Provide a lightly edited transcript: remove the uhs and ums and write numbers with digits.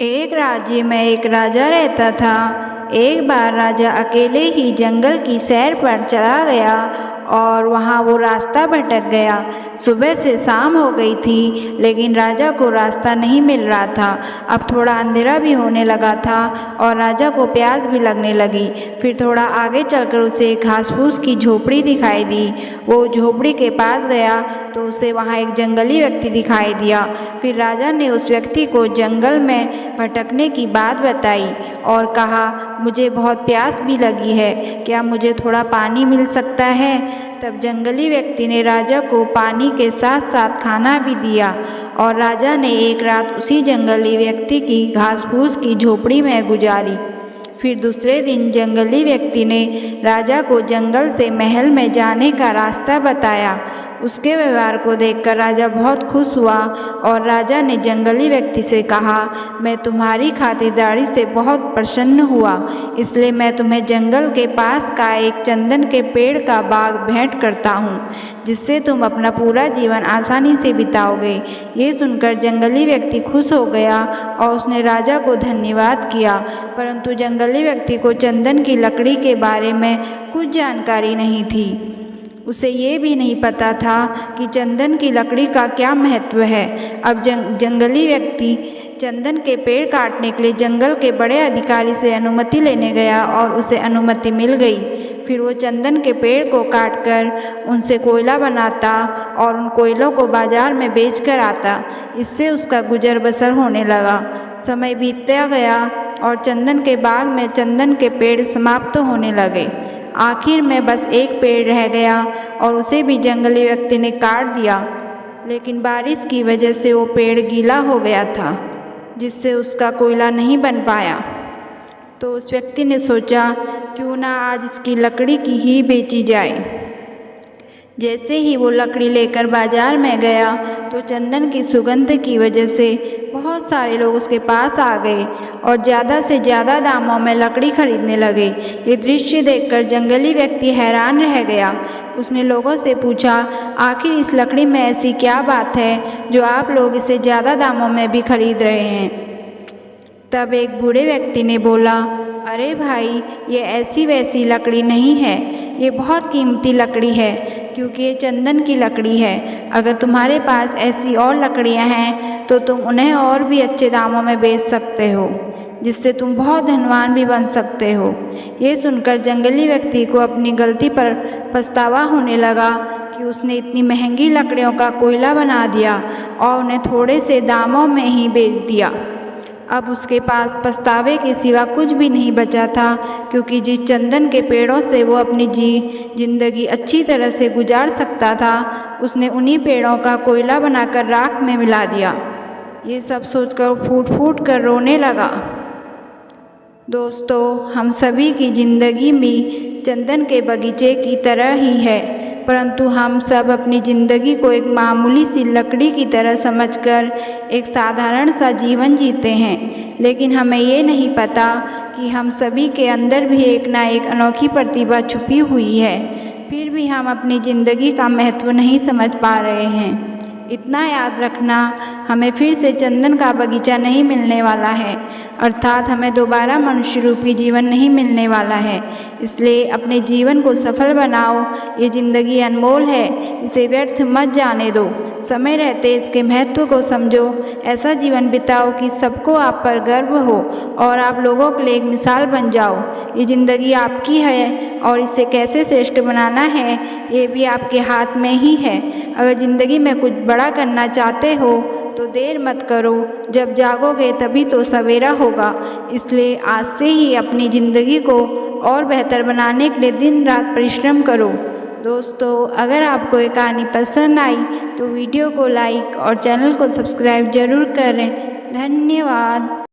एक राज्य में एक राजा रहता था। एक बार राजा अकेले ही जंगल की सैर पर चला गया और वहाँ वो रास्ता भटक गया। सुबह से शाम हो गई थी, लेकिन राजा को रास्ता नहीं मिल रहा था। अब थोड़ा अंधेरा भी होने लगा था और राजा को प्यास भी लगने लगी। फिर थोड़ा आगे चलकर उसे एक घास फूस की झोपड़ी दिखाई दी। वो झोपड़ी के पास गया तो उसे वहाँ एक जंगली व्यक्ति दिखाई दिया। फिर राजा ने उस व्यक्ति को जंगल में भटकने की बात बताई और कहा, मुझे बहुत प्यास भी लगी है, क्या मुझे थोड़ा पानी मिल सकता है? तब जंगली व्यक्ति ने राजा को पानी के साथ साथ खाना भी दिया और राजा ने एक रात उसी जंगली व्यक्ति की घास फूस की झोपड़ी में गुजारी। फिर दूसरे दिन जंगली व्यक्ति ने राजा को जंगल से महल में जाने का रास्ता बताया। उसके व्यवहार को देखकर राजा बहुत खुश हुआ और राजा ने जंगली व्यक्ति से कहा, मैं तुम्हारी खातिरदारी से बहुत प्रसन्न हुआ, इसलिए मैं तुम्हें जंगल के पास का एक चंदन के पेड़ का बाग भेंट करता हूँ, जिससे तुम अपना पूरा जीवन आसानी से बिताओगे। ये सुनकर जंगली व्यक्ति खुश हो गया और उसने राजा को धन्यवाद किया, परंतु जंगली व्यक्ति को चंदन की लकड़ी के बारे में कुछ जानकारी नहीं थी। उसे ये भी नहीं पता था कि चंदन की लकड़ी का क्या महत्व है। अब जंगली व्यक्ति चंदन के पेड़ काटने के लिए जंगल के बड़े अधिकारी से अनुमति लेने गया और उसे अनुमति मिल गई। फिर वो चंदन के पेड़ को काटकर उनसे कोयला बनाता और उन कोयलों को बाजार में बेच कर आता। इससे उसका गुजर बसर होने लगा। समय बीतता गया और चंदन के बाग में चंदन के पेड़ समाप्त होने लगे। आखिर में बस एक पेड़ रह गया और उसे भी जंगली व्यक्ति ने काट दिया, लेकिन बारिश की वजह से वो पेड़ गीला हो गया था, जिससे उसका कोयला नहीं बन पाया। तो उस व्यक्ति ने सोचा, क्यों ना आज इसकी लकड़ी की ही बेची जाए। जैसे ही वो लकड़ी लेकर बाजार में गया तो चंदन की सुगंध की वजह से बहुत सारे लोग उसके पास आ गए और ज़्यादा से ज़्यादा दामों में लकड़ी खरीदने लगे। ये दृश्य देखकर जंगली व्यक्ति हैरान रह गया। उसने लोगों से पूछा, आखिर इस लकड़ी में ऐसी क्या बात है जो आप लोग इसे ज़्यादा दामों में भी खरीद रहे हैं? तब एक बूढ़े व्यक्ति ने बोला, अरे भाई, ये ऐसी वैसी लकड़ी नहीं है, ये बहुत कीमती लकड़ी है, क्योंकि ये चंदन की लकड़ी है। अगर तुम्हारे पास ऐसी और लकड़ियाँ हैं तो तुम उन्हें और भी अच्छे दामों में बेच सकते हो, जिससे तुम बहुत धनवान भी बन सकते हो। ये सुनकर जंगली व्यक्ति को अपनी गलती पर पछतावा होने लगा कि उसने इतनी महंगी लकड़ियों का कोयला बना दिया और उन्हें थोड़े से दामों में ही बेच दिया। अब उसके पास पछतावे के सिवा कुछ भी नहीं बचा था, क्योंकि जिस चंदन के पेड़ों से वो अपनी जिंदगी अच्छी तरह से गुजार सकता था, उसने उन्हीं पेड़ों का कोयला बनाकर राख में मिला दिया। ये सब सोचकर फूट फूट कर रोने लगा। दोस्तों, हम सभी की ज़िंदगी भी चंदन के बगीचे की तरह ही है, परंतु हम सब अपनी ज़िंदगी को एक मामूली सी लकड़ी की तरह समझकर एक साधारण सा जीवन जीते हैं। लेकिन हमें ये नहीं पता कि हम सभी के अंदर भी एक ना एक अनोखी प्रतिभा छुपी हुई है, फिर भी हम अपनी ज़िंदगी का महत्व नहीं समझ पा रहे हैं। इतना याद रखना, हमें फिर से चंदन का बगीचा नहीं मिलने वाला है, अर्थात हमें दोबारा मनुष्य रूपी जीवन नहीं मिलने वाला है। इसलिए अपने जीवन को सफल बनाओ। ये ज़िंदगी अनमोल है, इसे व्यर्थ मत जाने दो। समय रहते इसके महत्व को समझो। ऐसा जीवन बिताओ कि सबको आप पर गर्व हो और आप लोगों के लिए एक मिसाल बन जाओ। ये ज़िंदगी आपकी है और इसे कैसे श्रेष्ठ बनाना है, ये भी आपके हाथ में ही है। अगर ज़िंदगी में कुछ बड़ा करना चाहते हो तो देर मत करो, जब जागोगे तभी तो सवेरा होगा। इसलिए आज से ही अपनी ज़िंदगी को और बेहतर बनाने के लिए दिन रात परिश्रम करो। दोस्तों, अगर आपको ये कहानी पसंद आई तो वीडियो को लाइक और चैनल को सब्सक्राइब ज़रूर करें। धन्यवाद।